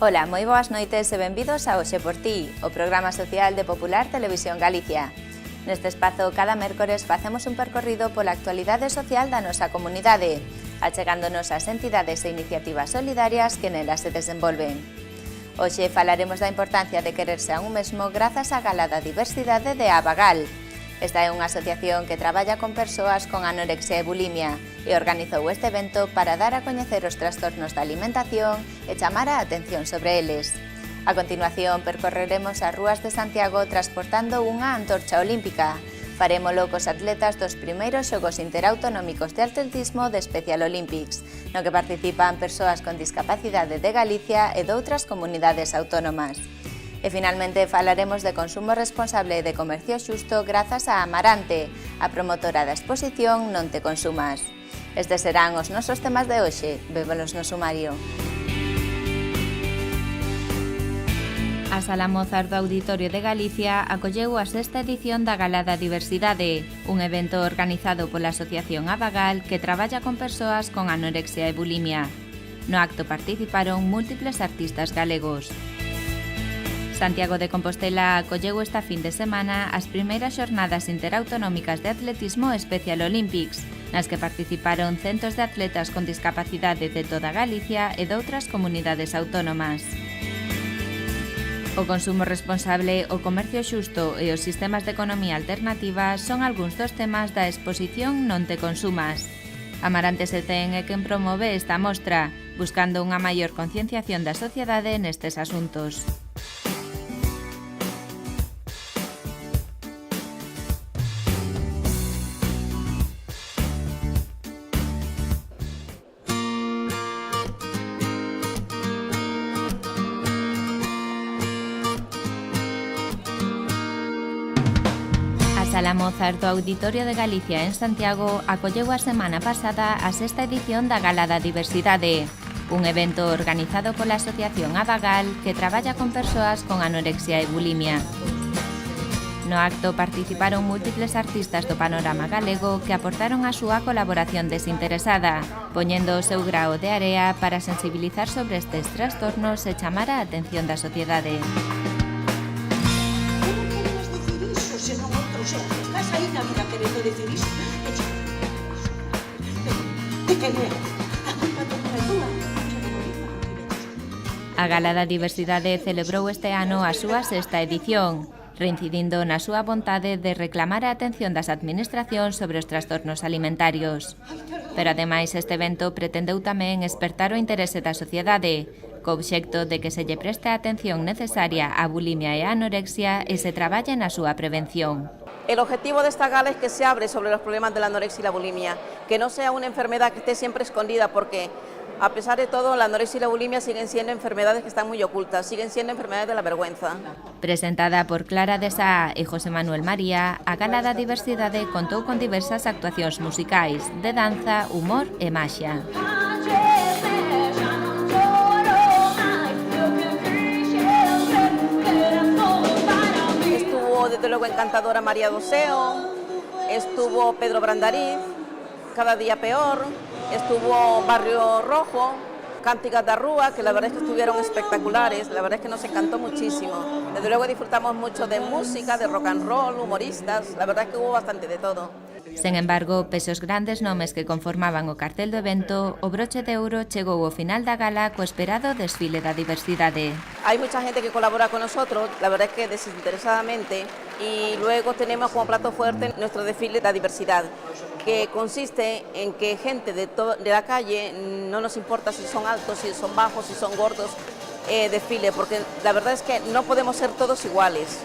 Ola, moi boas noites e benvidos a Hoxe por Ti, o programa social de Popular Televisión Galicia. Neste espazo, cada mércores facemos un percorrido pola actualidade social da nosa comunidade, achegándonos ás entidades e iniciativas solidarias que nelas se desenvolven. Hoxe falaremos da importancia de quererse a un mesmo grazas á Gala da Diversidade de Abagal. Esta é unha asociación que traballa con persoas con anorexia e bulimia e organizou este evento para dar a coñecer os trastornos da alimentación e chamar a atención sobre eles. A continuación, percorreremos as rúas de Santiago transportando unha antorcha olímpica. Farémolo cos atletas dos primeiros Xogos Interautonómicos de Atletismo de Special Olympics, no que participan persoas con discapacidade de Galicia e doutras comunidades autónomas. E finalmente falaremos de consumo responsable e de comercio xusto grazas a Amarante, a promotora da exposición Non te consumas. Estes serán os nosos temas de hoxe. Vémonos no sumario. A Sala Mozart do Auditorio de Galicia acolleu a sexta edición da Gala da Diversidade, un evento organizado pola Asociación Abagal que traballa con persoas con anorexia e bulimia. No acto participaron múltiples artistas galegos. Santiago de Compostela acolleu esta fin de semana as primeiras xornadas interautonómicas de atletismo Special Olympics, nas que participaron centos de atletas con discapacidade de toda Galicia e doutras comunidades autónomas. O consumo responsable, o comercio xusto e os sistemas de economía alternativa son algúns dos temas da exposición Non te consumas. Amarante Setén é quen promove esta mostra, buscando unha maior concienciación da sociedade nestes asuntos. A Sala Mozart do Auditorio de Galicia en Santiago acolleu a semana pasada a sexta edición da Gala da Diversidade, un evento organizado pola Asociación Abagal que traballa con persoas con anorexia e bulimia. No acto participaron múltiples artistas do panorama galego que aportaron a súa colaboración desinteresada, poñendo o seu grao de area para sensibilizar sobre estes trastornos e chamar a atención da sociedade. Estás aí na vida querendo decir iso. A Gala da Diversidade celebrou este ano a súa sexta edición, reincidindo na súa vontade de reclamar a atención das administracións sobre os trastornos alimentarios. Pero ademais este evento pretendeu tamén espertar o interese da sociedade, co obxecto de que se lle preste a atención necesaria á bulimia e á anorexia e se traballe na súa prevención. El objetivo de esta gala es que se hable sobre los problemas de la anorexia y la bulimia, que no sea una enfermedad que esté siempre escondida, porque a pesar de todo la anorexia y la bulimia siguen siendo enfermedades que están muy ocultas, siguen siendo enfermedades de la vergüenza. Presentada por Clara de Sá e José Manuel María, a Gala da Diversidade contou con diversas actuacións musicais, de danza, humor e maxia. Desde luego encantadora María Doseo, estuvo Pedro Brandariz, Cada día peor, estuvo Barrio Rojo, Cánticas da Rúa, que la verdad es que estuvieron espectaculares, la verdad es que nos encantó muchísimo. Desde luego disfrutamos mucho de música, de rock and roll, humoristas, la verdad es que hubo bastante de todo. Sen embargo, pese aos grandes nomes que conformaban o cartel do evento, o broche de ouro chegou ao final da gala co esperado desfile da diversidade. Hay mucha gente que colabora con nosotros, la verdad es que desinteresadamente, y luego tenemos como plato fuerte nuestro desfile da diversidad, que consiste en que gente de la calle, no nos importa si son altos, si son bajos, si son gordos, desfile, porque la verdad es que no podemos ser todos iguales.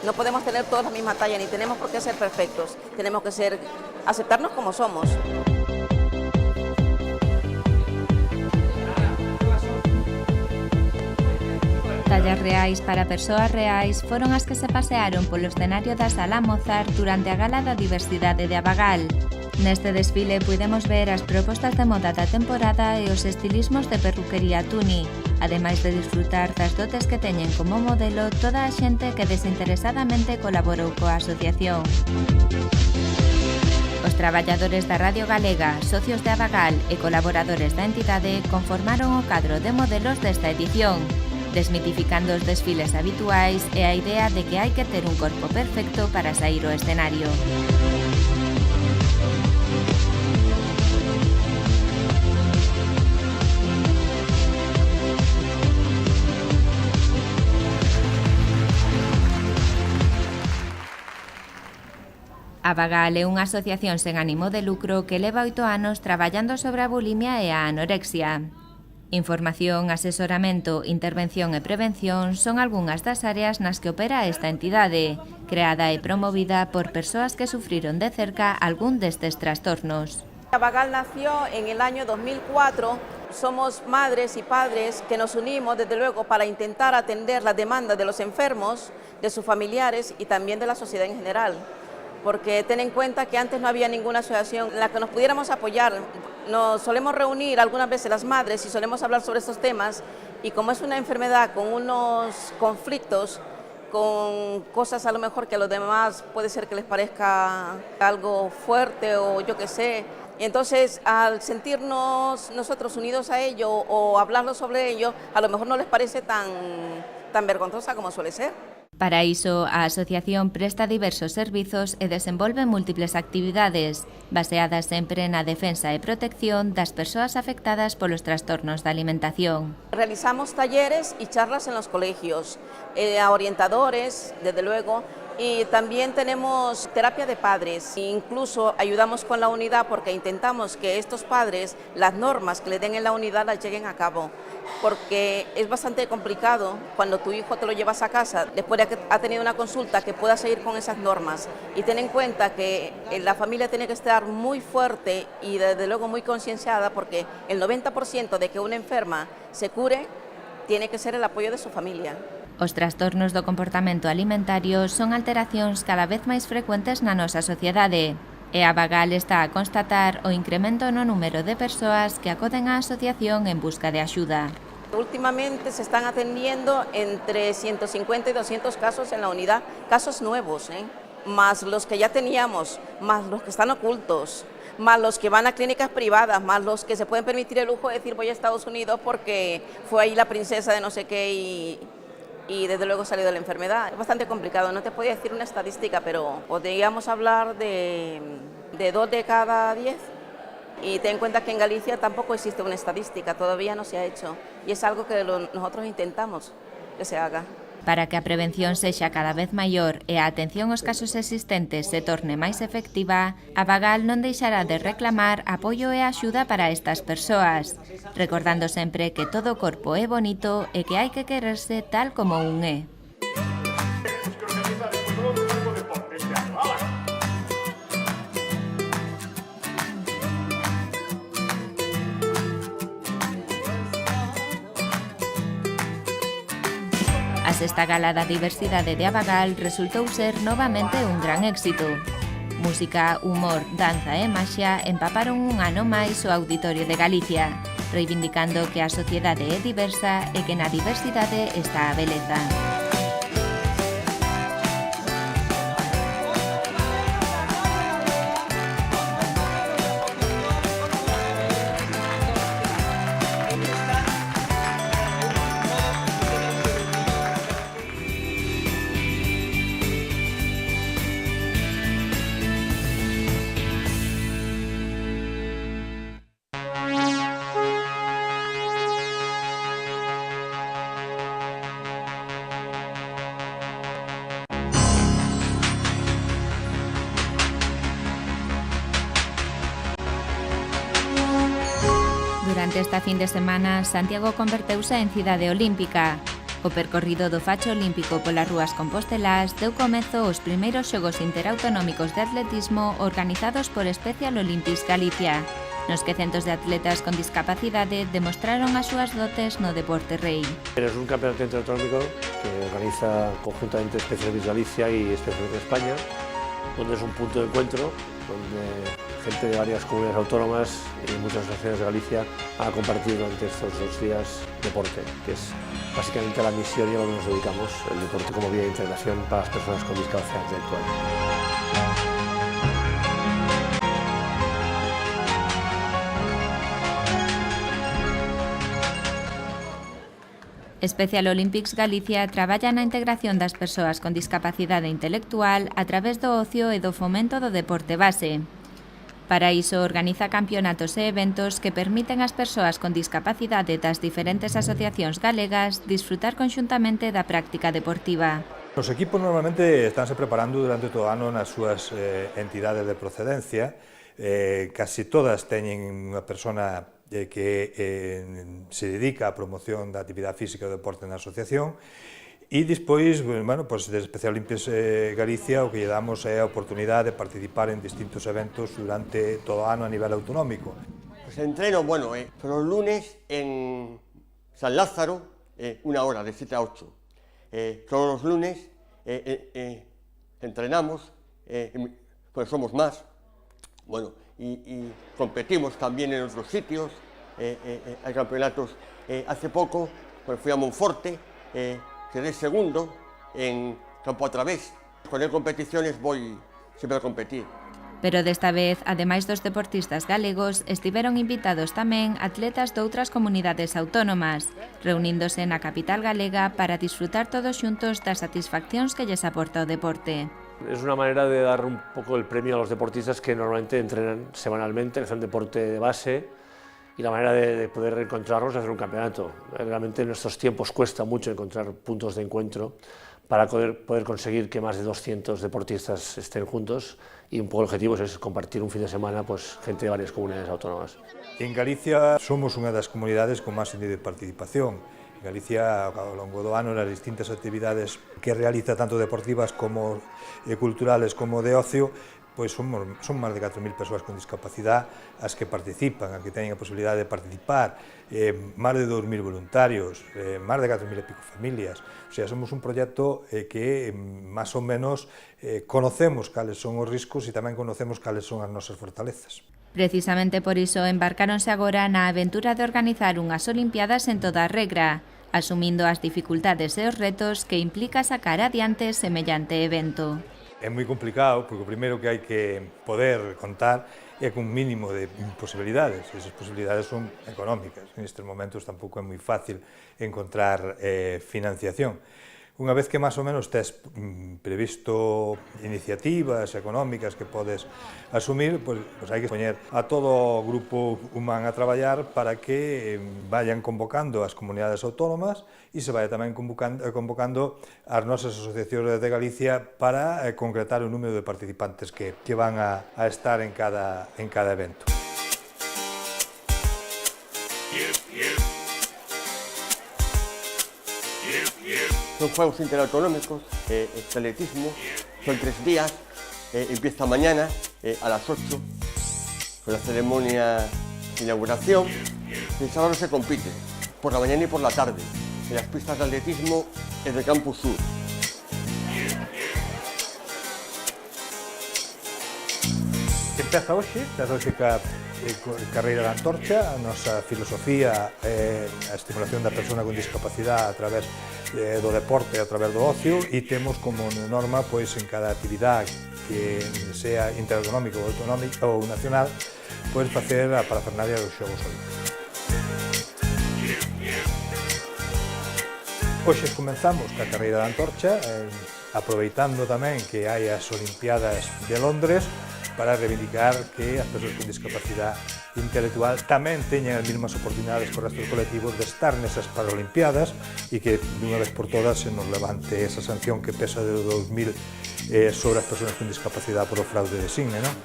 No podemos tener todos la misma talla, ni tenemos por qué ser perfectos. Tenemos que aceptarnos como somos. Tallas reais para persoas reais foron as que se pasearon polo escenario da Sala Mozart durante a Gala da Diversidade de Abagal. Neste desfile puidemos ver as propostas de moda da temporada e os estilismos de perruquería Tuni, ademais de disfrutar das dotes que teñen como modelo toda a xente que desinteresadamente colaborou coa asociación. Os traballadores da Radio Galega, socios de Abagal e colaboradores da entidade conformaron o cadro de modelos desta edición, desmitificando os desfiles habituais e a idea de que hai que ter un corpo perfecto para sair ao escenario. Abagal é unha asociación sen ánimo de lucro que leva 8 anos traballando sobre a bulimia e a anorexia. Información, asesoramento, intervención e prevención son algunhas das áreas nas que opera esta entidade, creada e promovida por persoas que sufriron de cerca algún destes trastornos. Abagal nació en el año 2004. Somos madres y padres que nos unimos, desde luego, para intentar atender las demandas de los enfermos, de sus familiares y también de la sociedad en general. Porque ten en cuenta que antes no había ninguna asociación en la que nos pudiéramos apoyar. Nos solemos reunir algunas veces las madres y solemos hablar sobre estos temas, y como es una enfermedad con unos conflictos, con cosas a lo mejor que a los demás puede ser que les parezca algo fuerte o yo qué sé, y entonces al sentirnos nosotros unidos a ello o hablarlo sobre ello, a lo mejor no les parece tan vergonzosa como suele ser. Para iso, a asociación presta diversos servizos e desenvolve múltiples actividades, baseadas sempre na defensa e protección das persoas afectadas polos trastornos da alimentación. Realizamos talleres y charlas en los colegios, a orientadores, desde luego, y también tenemos terapia de padres. Incluso ayudamos con la unidad porque intentamos que estos padres, las normas que le den en la unidad las lleguen a cabo, porque es bastante complicado cuando tu hijo te lo llevas a casa después de que ha tenido una consulta, que pueda seguir con esas normas. Y ten en cuenta que la familia tiene que estar muy fuerte y desde luego muy concienciada, porque el 90% de que una enferma se cure tiene que ser el apoyo de su familia. Os trastornos do comportamento alimentario son alteracións cada vez máis frecuentes na nosa sociedade, e Abagal está a constatar o incremento no número de persoas que acoden á asociación en busca de axuda. Últimamente se están atendiendo entre 150 y 200 casos en la unidad, casos nuevos, más los que ya teníamos, más los que están ocultos, más los que van a clínicas privadas, más los que se pueden permitir el lujo de decir voy a Estados Unidos porque fue ahí la princesa de no sé qué y desde luego salió de la enfermedad. Es bastante complicado, no te podía decir una estadística, pero podríamos hablar de 2 de cada 10. Y ten en cuenta que en Galicia tampoco existe una estadística, todavía no se ha hecho, y es algo que nosotros intentamos que se haga. Para que a prevención sexa cada vez maior e a atención aos casos existentes se torne máis efectiva, Abagal non deixará de reclamar apoio e axuda para estas persoas, recordando sempre que todo corpo é bonito e que hai que quererse tal como un é. A sexta gala da diversidade de Abagal resultou ser novamente un gran éxito. Música, humor, danza e maxia empaparon un ano máis o Auditorio de Galicia, reivindicando que a sociedade é diversa e que na diversidade está a beleza. Durante esta fin de semana, Santiago converteuse en cidade olímpica. O percorrido do facho olímpico polas rúas compostelás deu comezo aos primeiros xogos interautonómicos de atletismo organizados por Special Olympics Galicia, nos que centos de atletas con discapacidade demostraron as súas dotes no deporte rei. Es un campeonato interautonómico que organiza conjuntamente Special Olympics Galicia y Special Olympics España, donde es un punto de encuentro donde gente de varias comunidades autónomas y muchas asociaciones de Galicia ha compartido durante estos 2 días deporte, que es básicamente la misión y a lo que nos dedicamos, el deporte como vía de integración para las personas con discapacidad intelectual. Special Olympics Galicia traballa na integración das persoas con discapacidade intelectual a través do ocio e do fomento do deporte base. Para iso organiza campeonatos e eventos que permiten ás persoas con discapacidade das diferentes asociacións galegas disfrutar conxuntamente da práctica deportiva. Os equipos normalmente estánse preparando durante todo o ano nas súas entidades de procedencia. Casi todas teñen unha persona que se dedica á promoción da actividade física e do deporte na asociación. E despois, bueno, pues, de Special Olympics Galicia o que lle damos é a oportunidade de participar en distintos eventos durante todo o ano a nivel autonómico. Pues entreno, bueno, pero los lunes en San Lázaro, 1 hora, de 7 a 8. Todos los lunes entrenamos, pues somos más, bueno, y competimos también en otros sitios, hay campeonatos. Hace poco pues fui a Monforte, quedé segundo en campo a través. Cuando hay competiciones voy siempre a competir. Pero desta vez, ademais dos deportistas galegos, estiveron invitados tamén atletas de outras comunidades autónomas, reuníndose na capital galega para disfrutar todos xuntos das satisfaccións que lles aporta o deporte. Es una manera de dar un poco el premio a los deportistas que normalmente entrenan semanalmente, que hacen deporte de base, y la manera de poder reencontrarnos es hacer un campeonato. Realmente en estos tiempos cuesta mucho encontrar puntos de encuentro para poder conseguir que más de 200 deportistas estén juntos, y un poco el objetivo es compartir un fin de semana pues, gente de varias comunidades autónomas. En Galicia somos unha das comunidades con máis índice de participación. En Galicia, ao longo do ano, nas distintas actividades que realiza tanto deportivas como culturales como de ocio, pois son máis de 4.000 persoas con discapacidade as que participan, as que teñen a posibilidade de participar, máis de 2.000 voluntarios, máis de 4.000 e pico familias. O sea, somos un proxecto que máis ou menos conocemos cales son os riscos e tamén conocemos cales son as nosas fortalezas. Precisamente por iso embarcáronse agora na aventura de organizar unhas Olimpiadas en toda a regra, asumindo as dificultades e os retos que implica sacar adiante semellante evento. É moi complicado, porque o primeiro que hai que poder contar é con un mínimo de posibilidades, e esas posibilidades son económicas. En estes momentos tampouco é moi fácil encontrar financiación. Unha vez que máis ou menos tes previsto iniciativas económicas que podes asumir, pois hai que poñer a todo o grupo humano a traballar para que vayan convocando as comunidades autónomas e se vaya tamén convocando as nosas asociacións de Galicia para concretar o número de participantes que van a estar en cada evento. Son Juegos Interautonómicos de atletismo, son 3 días, empieza mañana a las 8 con la ceremonia de inauguración. El sábado se compite por la mañana y por la tarde en las pistas de atletismo en el Campus Sur. Empeza hoxe ca Carreira da Antorcha. A nosa filosofía é a estimulación da persona con discapacidade a través do deporte, a través do ocio, e temos como norma, pois, en cada actividade que sea interautonómico ou autonómico ou nacional, pois facer a parafernalia dos Xogos Olímpicos. Hoxe comenzamos ca Carreira da Antorcha, aproveitando tamén que hai as Olimpiadas de Londres, para reivindicar que as persoas con discapacidade intelectual tamén teñan as mesmas oportunidades con restos colectivos de estar nesas Paralimpiadas e que dunha vez por todas se nos levante esa sanción que pesa de 2000 sobre as persoas con discapacidade por o fraude de Signe, non?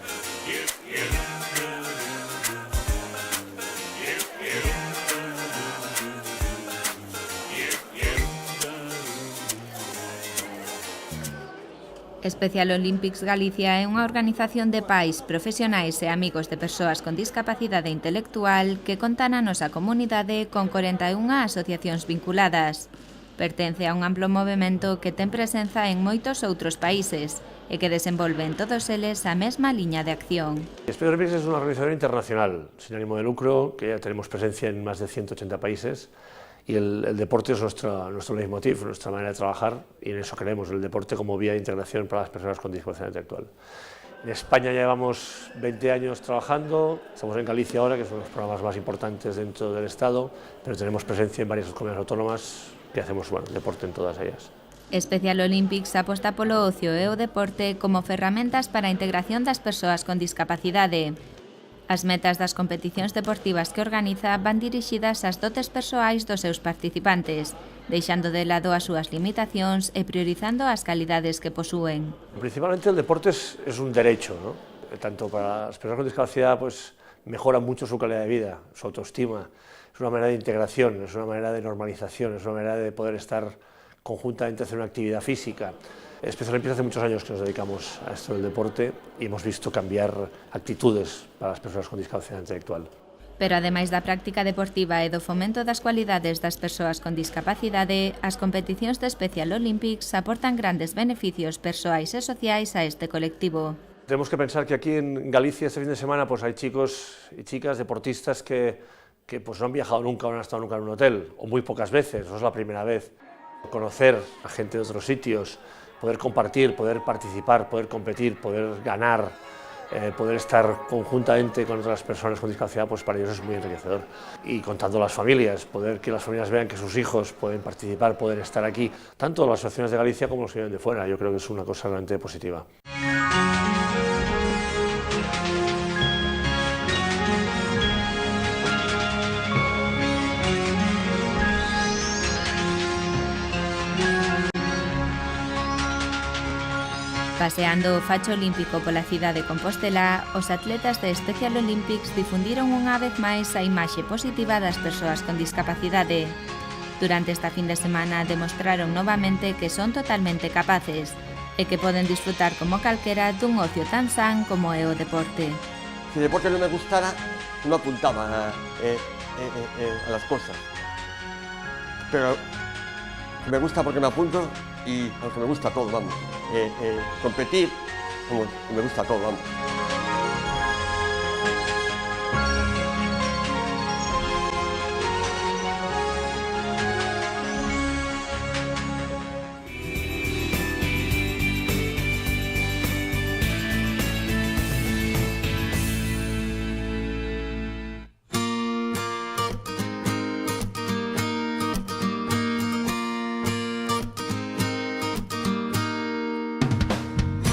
Special Olympics Galicia é unha organización de pais, profesionais e amigos de persoas con discapacidade intelectual que conta na nosa comunidade con 41 asociacións vinculadas. Pertence a un amplo movemento que ten presenza en moitos outros países e que desenvolven todos eles a mesma liña de acción. Special Olympics es una organización internacional, sin ánimo de lucro, que ya tenemos presencia en más de 180 países. Y el deporte es nuestro leitmotiv, nuestra manera de trabajar, y en eso creemos, el deporte como vía de integración para las personas con discapacidad intelectual. En España ya llevamos 20 años trabajando, estamos en Galicia ahora, que son los programas más importantes dentro del Estado, pero tenemos presencia en varias comunidades autónomas, que hacemos deporte en todas ellas. Special Olympics aposta polo ocio e o deporte como ferramentas para a integración das persoas con discapacidade. As metas das competicións deportivas que organiza van dirixidas ás dotes persoais dos seus participantes, deixando de lado as súas limitacións e priorizando as calidades que posúen. Principalmente el deporte es un derecho, ¿no? Tanto para las personas con discapacidad mejora mucho su calidad de vida, su autoestima, es una manera de integración, es una manera de normalización, es una manera de poder estar conjuntamente, hacer una actividad física. Especialmente hace muchos años que nos dedicamos a esto del deporte y hemos visto cambiar actitudes para las personas con discapacidad intelectual. Pero ademais da práctica deportiva e do fomento das cualidades das persoas con discapacidade, as competicións de Special Olympics aportan grandes beneficios persoais e sociais a este colectivo. Tenemos que pensar que aquí en Galicia este fin de semana hay chicos y chicas deportistas que no han viajado nunca o no han estado nunca en un hotel, o muy pocas veces, no es la primera vez. Conocer a gente de otros sitios, poder compartir, poder participar, poder competir, poder ganar, poder estar conjuntamente con otras personas con discapacidad, para ellos es muy enriquecedor. Y contando las familias, poder que las familias vean que sus hijos pueden participar, pueden estar aquí, tanto las asociaciones de Galicia como los que vienen de fuera, yo creo que es una cosa realmente positiva. Paseando o facho olímpico pola cidade de Compostela, os atletas de Special Olympics difundiron unha vez máis a imaxe positiva das persoas con discapacidade. Durante esta fin de semana demostraron novamente que son totalmente capaces e que poden disfrutar como calquera dun ocio tan san como é o deporte. Si el deporte no me gustara, no apuntaba a las cosas. Pero me gusta porque me apunto y aunque me gusta todo, vamos. Competir, me gusta todo, vamos.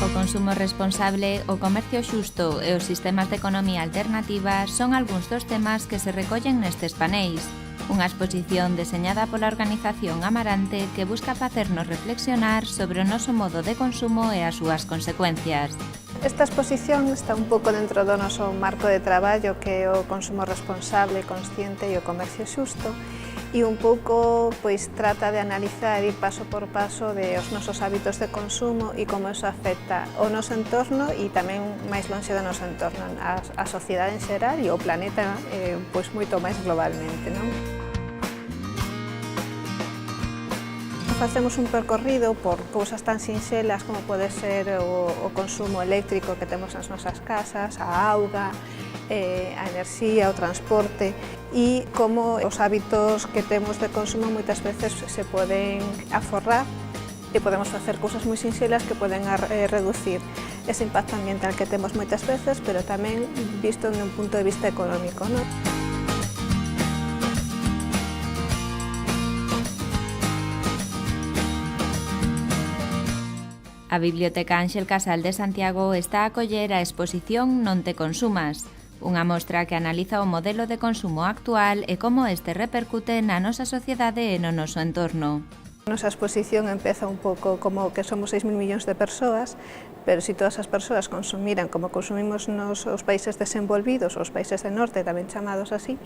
O consumo responsable, o comercio xusto e os sistemas de economía alternativa son algúns dos temas que se recollen nestes paneis. Unha exposición deseñada pola organización Amarante que busca facernos reflexionar sobre o noso modo de consumo e as súas consecuencias. Esta exposición está un pouco dentro do noso marco de traballo que é o consumo responsable, consciente e o comercio xusto e un pouco trata de analizar e ir paso por paso de os nosos hábitos de consumo e como eso afecta o noso entorno e tamén máis lonxe do noso entorno, a sociedade en xeral e o planeta moito máis globalmente, non? Facemos un percorrido por cousas tan sinxelas como pode ser o consumo eléctrico que temos nas nosas casas, a auga, a enerxía, o transporte e como os hábitos que temos de consumo moitas veces se poden aforrar e podemos facer cousas moi sinxelas que poden reducir ese impacto ambiental que temos moitas veces, pero tamén visto dun punto de vista económico, non? A Biblioteca Ángel Casal de Santiago está a acoller a exposición Non te consumas, unha mostra que analiza o modelo de consumo actual e como este repercute na nosa sociedade e no noso entorno. A nosa exposición empeza un pouco como que somos 6.000 millóns de persoas, pero se todas as persoas consumiran como consumimos nos os países desenvolvidos, os países del norte, tamén chamados así,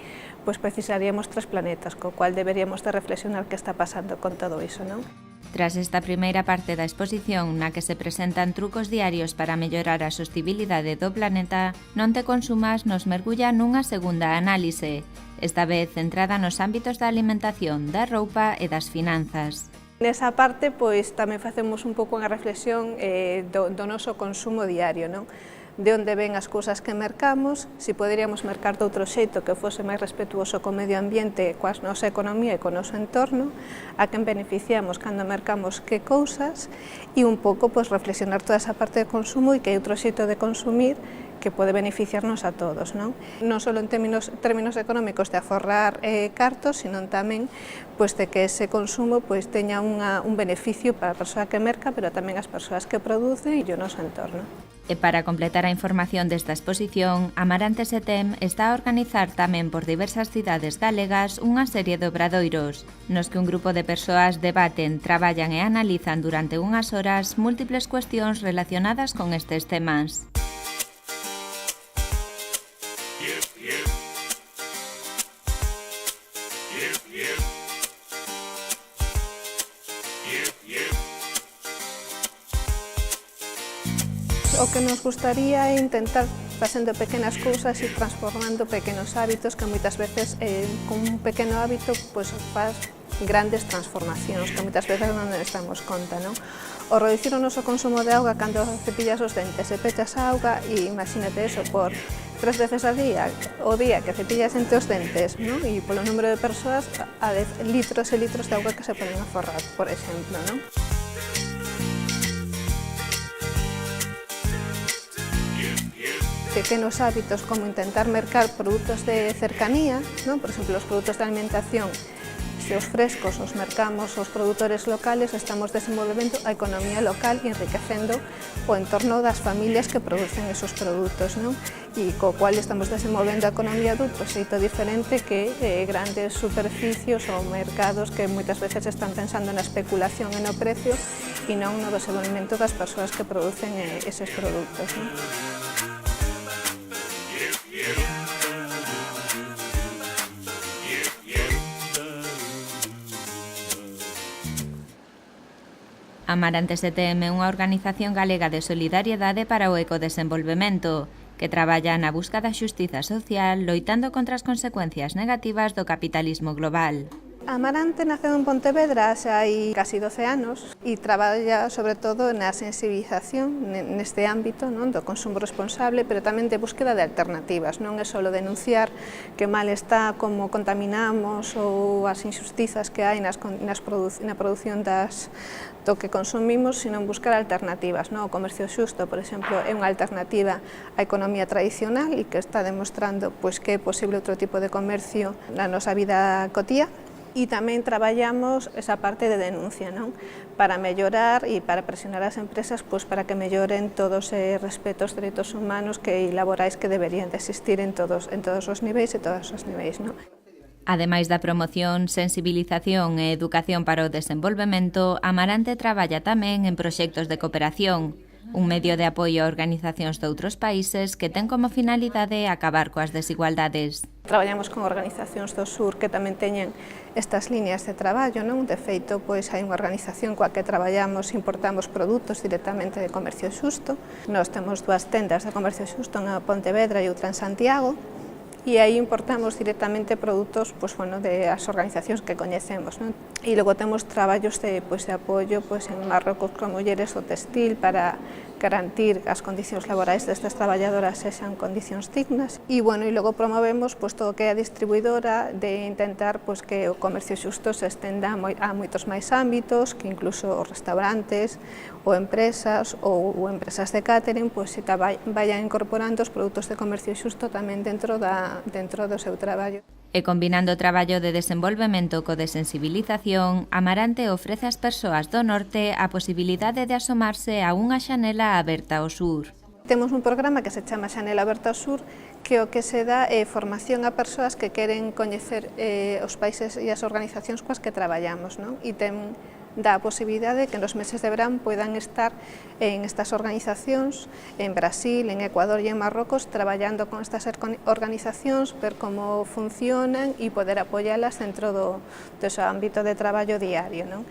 precisaríamos 3 planetas, co cual deberíamos de reflexionar que está pasando con todo iso, non? Tras esta primeira parte da exposición na que se presentan trucos diarios para mellorar a sostibilidade do planeta, Non te consumas nos mergulla nunha segunda análise, esta vez centrada nos ámbitos da alimentación, da roupa e das finanzas. Nesa parte, tamén facemos un pouco unha reflexión do noso consumo diario, non? De onde ven as cousas que mercamos, se poderíamos mercar de outro xeito que fose máis respetuoso co medio ambiente, coa nosa economía e co noso entorno, a quen beneficiamos cando mercamos que cousas e un pouco reflexionar toda esa parte de consumo e que hai outro xeito de consumir que pode beneficiarnos a todos, non? Non só en términos económicos de aforrar cartos, sino tamén pois, de que ese consumo pois, teña un beneficio para a persoa que merca, pero tamén as persoas que producen e o noso entorno. E para completar a información desta exposición, Amarante Setem está a organizar tamén por diversas cidades galegas unha serie de obradoiros, nos que un grupo de persoas debaten, traballan e analizan durante unhas horas múltiples cuestións relacionadas con estes temas. O que nos gustaría é intentar facendo pequenas cousas e transformando pequenos hábitos que moitas veces con un pequeno hábito pois, faz grandes transformacións que moitas veces non nos damos conta, non? O reducir o noso consumo de auga cando cepillas os dentes e pechas a auga e imagínate eso por 3 veces ao día, o día que cepillas entre os dentes, non? E polo número de persoas a litros e litros de auga que se poden aforrar, por exemplo, non? Pequenos hábitos como intentar mercar produtos de cercanía, ¿no? Por exemplo, os produtos de alimentación, se os frescos os mercamos os produtores locales, estamos desenvolvendo a economía local e enriquecendo o entorno das familias que producen esos produtos, ¿no? E co cual estamos desenvolvendo a economía doutro xeito diferente que grandes superficios ou mercados que moitas veces están pensando na especulación e no precio e non no desenvolvemento das persoas que producen eses produtos, ¿no? Amarante Setem é unha organización galega de solidariedade para o ecodesenvolvemento, que traballa na busca da xustiza social, loitando contra as consecuencias negativas do capitalismo global. Amarante naceu en Pontevedra xa hai casi 12 anos e traballa sobre todo na sensibilización neste ámbito, non, do consumo responsable, pero tamén de búsqueda de alternativas. Non é só denunciar que mal está como contaminamos ou as injustizas que hai na produción do que consumimos, sino buscar alternativas. Non? O comercio xusto, por exemplo, é unha alternativa á economía tradicional e que está demostrando pois, que é posible outro tipo de comercio na nosa vida cotía. E tamén traballamos esa parte de denuncia, non? Para mellorar e para presionar as empresas pois, para que melloren todos os respetos dereitos humanos e laborais que deberían de existir en todos os niveis e todos os niveis. Non? Ademais da promoción, sensibilización e educación para o desenvolvemento, Amarante traballa tamén en proxectos de cooperación, un medio de apoio a organizacións de outros países que ten como finalidade acabar coas desigualdades. Traballamos con organizacións do sur que tamén teñen estas líneas de traballo, non? De feito, pois hai unha organización coa que traballamos, importamos produtos directamente de comercio xusto. Nós temos 2 tendas de comercio xusto, unha en Pontevedra e outra en Santiago, e aí importamos directamente produtos pois, bueno, de as organizacións que coñecemos. Non? E logo temos traballos de apoio pois, en Marrocos con mulleres do textil para garantir as condicións laborais destas traballadoras sexan condicións dignas. E, bueno, e logo promovemos pois, todo o que é a distribuidora de intentar pois, que o comercio xusto se estenda a moitos máis ámbitos, que incluso os restaurantes ou empresas de catering pois, se vayan incorporando os produtos de comercio xusto tamén dentro do seu traballo. E combinando o traballo de desenvolvemento co de sensibilización, Amarante ofrece ás persoas do norte a posibilidade de asomarse a unha xanela aberta ao sur. Temos un programa que se chama Xanela Aberta ao Sur, que o que se dá é formación a persoas que queren coñecer os países e as organizacións coas que traballamos, non? E dá a posibilidade que nos meses de verán poidan estar en estas organizacións, en Brasil, en Ecuador e en Marrocos, traballando con estas organizacións, ver como funcionan e poder apoialas dentro do seu ámbito de traballo diario. Non?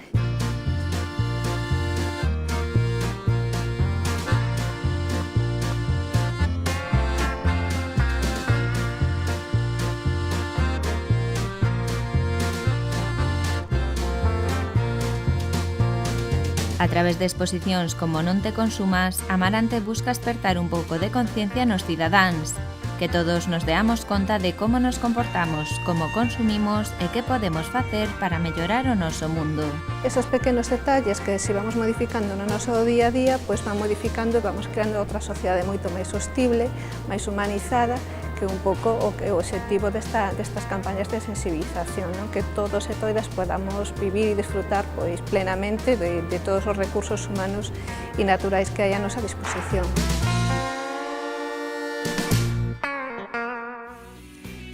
A través de exposicións como Non te consumas, Amarante busca espertar un pouco de conciencia nos cidadáns, que todos nos deamos conta de como nos comportamos, como consumimos e que podemos facer para mellorar o noso mundo. Esos pequenos detalles que se vamos modificando no noso día a día, pois van modificando e vamos creando outra sociedade moito máis sostible, máis humanizada, que un pouco o objetivo destas campañas de sensibilización, non? Que todos e todas podamos vivir e disfrutar pois plenamente de todos os recursos humanos e naturais que hai a nosa disposición.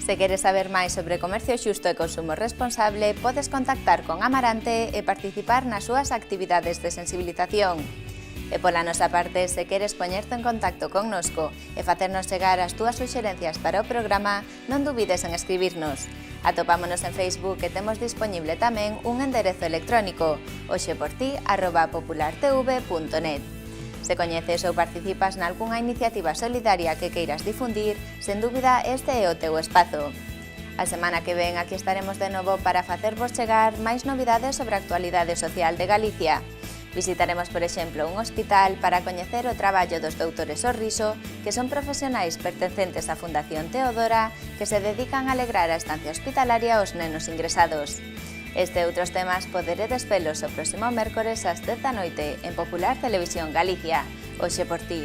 Se queres saber máis sobre comercio xusto e consumo responsable, podes contactar con Amarante e participar nas súas actividades de sensibilización. E pola nosa parte, se queres poñerte en contacto connosco e facernos chegar as túas suxerencias para o programa, non dubides en escribirnos. Atopámonos en Facebook e temos disponible tamén un enderezo electrónico, hoxeporti@populartv.net. Se coñeces ou participas nalgúnha iniciativa solidaria que queiras difundir, sen dúbida este é o teu espazo. A semana que ven aquí estaremos de novo para facervos chegar máis novidades sobre a actualidade social de Galicia. Visitaremos, por exemplo, un hospital para coñecer o traballo dos doutores Sorriso, que son profesionais pertencentes á Fundación Teodora, que se dedican a alegrar a estancia hospitalaria aos nenos ingresados. Este e outros temas poderedes velos o próximo mércores ás 10 da noite en Popular Televisión Galicia. Hoxe por ti.